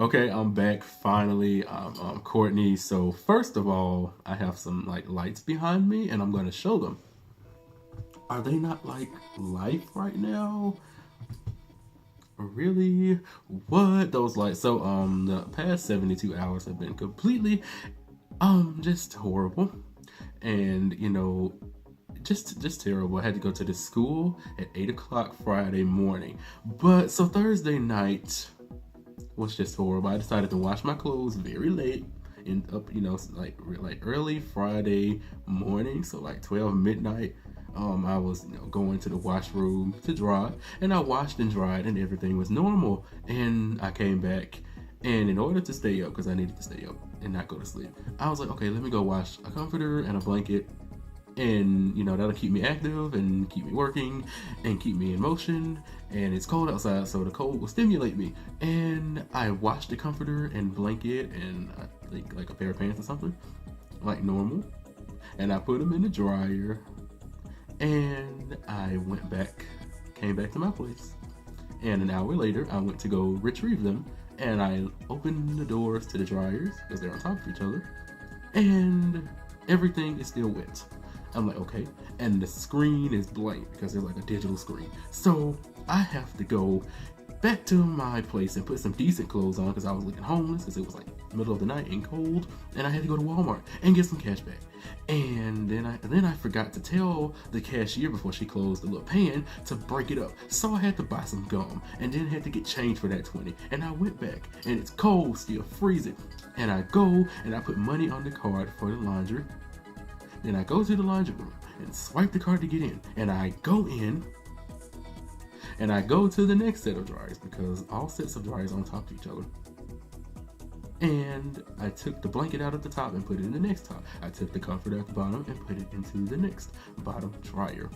Okay, I'm back finally. I'm Courtney. So first of all, I have some like lights behind me, and I'm gonna show them. Are they not like life right now? Really? What those lights? So the past 72 hours have been completely just horrible, and just terrible. I had to go to the school at 8 o'clock Friday morning, but so Thursday night was just horrible. I decided to wash my clothes very late and up, like early Friday morning, so like 12 midnight. I was going to the washroom to dry, and I washed and dried, and everything was normal. And I came back, and in order to stay up, because I needed to stay up and not go to sleep, I was like, okay, let me go wash a comforter and a blanket, and that'll keep me active and keep me working and keep me in motion. And it's cold outside, so the cold will stimulate me. And I washed the comforter and blanket and I think like a pair of pants or something like normal, and I put them in the dryer, and I went back, came back to my place, and an hour later I went to go retrieve them, and I opened the doors to the dryers because they're on top of each other, and everything is still wet. I'm like, okay. And the screen is blank because there's like a digital screen. So I have to go back to my place and put some decent clothes on because I was looking homeless because it was like middle of the night and cold, and I had to go to Walmart and get some cash back. And then I forgot to tell the cashier before she closed the little pan to break it up. So I had to buy some gum and then had to get change for that 20. And I went back and it's cold, still freezing. And I go and I put money on the card for the laundry. Then I go to the laundry room and swipe the card to get in. And I go in and I go to the next set of dryers because all sets of dryers are on top of each other. And I took the blanket out at the top and put it in the next top. I took the comforter at the bottom and put it into the next bottom dryer.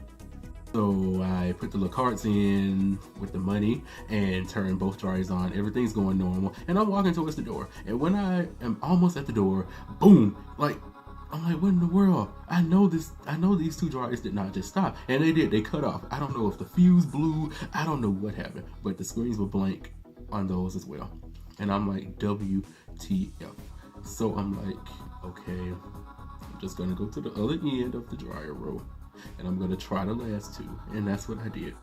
So I put the little carts in with the money and turned both dryers on. Everything's going normal. And I'm walking towards the door. And when I am almost at the door, boom, I'm like, what in the world? I know these two dryers did not just stop. And they did, they cut off. I don't know if the fuse blew, I don't know what happened, but the screens were blank on those as well. And I'm like, WTF. So I'm like, okay, I'm just gonna go to the other end of the dryer row and I'm gonna try the last two. And that's what I did.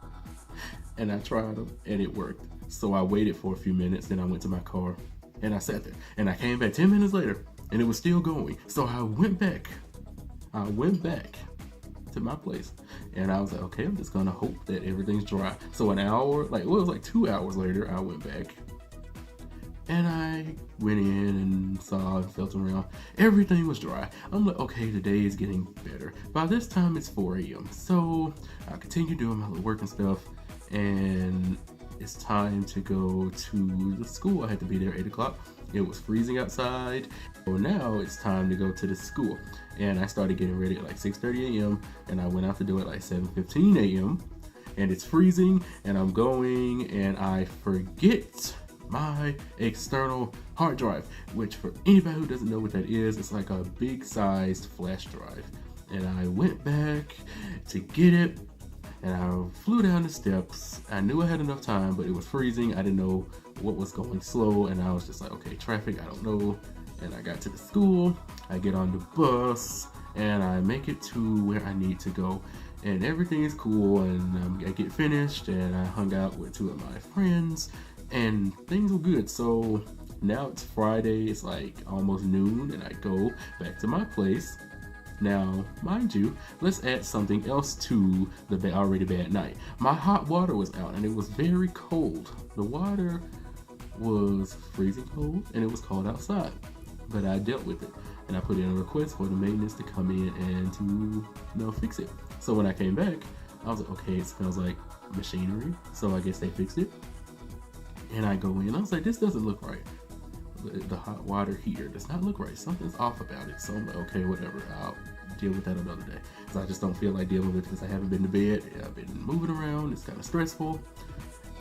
And I tried them and it worked. So I waited for a few minutes, then I went to my car and I sat there and I came back 10 minutes later and it was still going. So I went back to my place and I was like, okay, I'm just gonna hope that everything's dry. So an hour, it was like 2 hours later, I went back and I went in and saw and felt around. Everything was dry. I'm like, okay, the day is getting better. By this time it's 4 a.m. So I continue doing my little work and stuff, and it's time to go to the school. I had to be there 8 o'clock. It was freezing outside. So now it's time to go to the school. And I started getting ready at like 6:30 a.m. and I went out the door at like 7:15 a.m. and it's freezing and I'm going and I forget my external hard drive, which for anybody who doesn't know what that is, it's like a big sized flash drive. And I went back to get it and I flew down the steps. I knew I had enough time, but it was freezing. I didn't know what was going slow, and I was just like, okay, traffic, I don't know. And I got to the school, I get on the bus, and I make it to where I need to go. And everything is cool, and I get finished, and I hung out with two of my friends, and things were good. So now it's Friday, it's like almost noon, and I go back to my place. Now, mind you, let's add something else to the already bad night. My hot water was out and it was very cold. The water was freezing cold and it was cold outside, but I dealt with it and I put in a request for the maintenance to come in and to fix it. So when I came back, I was like, okay, it smells like machinery, so I guess they fixed it. And I go in, I was like, this doesn't look right. The hot water heater does not look right. Something's off about it. So I'm like, okay, whatever. I'll deal with that another day. So I just don't feel like dealing with it because I haven't been to bed. I've been moving around. It's kind of stressful.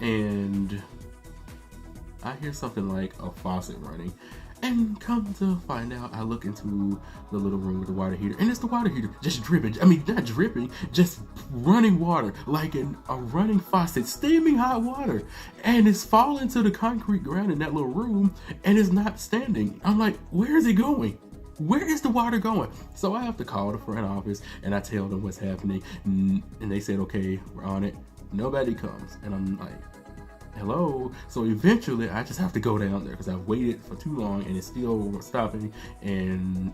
And I hear something like a faucet running. And come to find out, I look into the little room with the water heater, and it's the water heater just dripping. I mean, not dripping, just running water, like a running faucet, steaming hot water. And it's falling to the concrete ground in that little room, and it's not standing. I'm like, where is it going? Where is the water going? So I have to call the front office and I tell them what's happening. And they said, okay, we're on it. Nobody comes. And I'm like, hello. So eventually I just have to go down there because I've waited for too long and it's still stopping and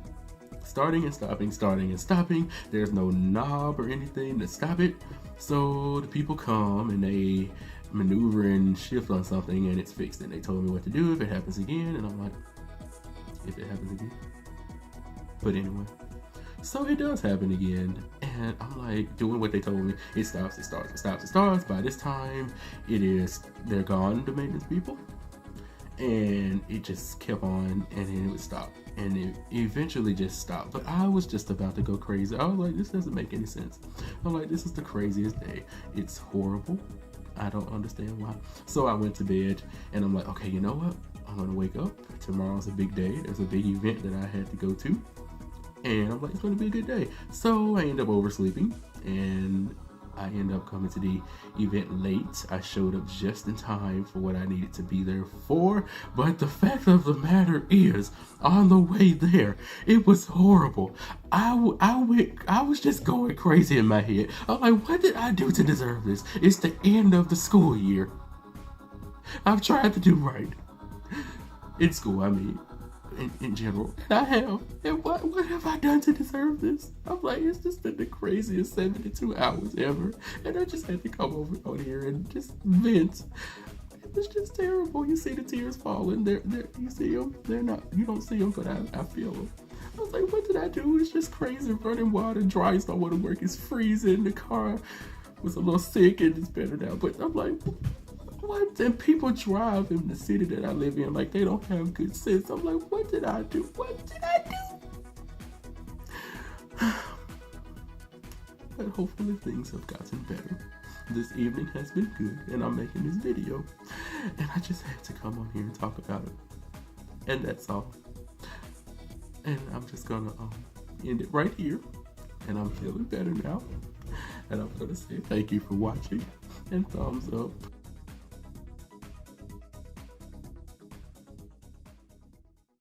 starting and stopping, starting and stopping. There's no knob or anything to stop it. So the people come and they maneuver and shift on something and it's fixed. And they told me what to do if it happens again. And I'm like, if it happens again? But anyway, so it does happen again, and I'm like doing what they told me. It stops, it starts, it stops, it starts. By this time, they're gone, the maintenance people, and it just kept on, and then it would stop, and it eventually just stopped. But I was just about to go crazy. I was like, this doesn't make any sense. I'm like, this is the craziest day. It's horrible. I don't understand why. So I went to bed, and I'm like, okay, you know what? I'm gonna wake up. Tomorrow's a big day. There's a big event that I had to go to. And I'm like, it's gonna be a good day. So I end up oversleeping and I end up coming to the event late. I showed up just in time for what I needed to be there for. But the fact of the matter is, on the way there, it was horrible. I was just going crazy in my head. I'm like, what did I do to deserve this? It's the end of the school year. I've tried to do right. In school, I mean. In general, and I have. And what have I done to deserve this? I'm like, it's just been the craziest 72 hours ever, and I just had to come over on here and just vent. It's just terrible. You see the tears falling. You see them. They're not. You don't see them, but I feel them. I was like, what did I do? It's just crazy. Running water, dry don't want to work. It's freezing. The car was a little sick, and it's better now. But I'm like, what? And people drive in the city that I live in like they don't have good sense. I'm like, what did I do? What did I do? But hopefully things have gotten better. This evening has been good and I'm making this video. And I just had to come on here and talk about it. And that's all. And I'm just gonna end it right here. And I'm feeling better now. And I'm gonna say thank you for watching and thumbs up.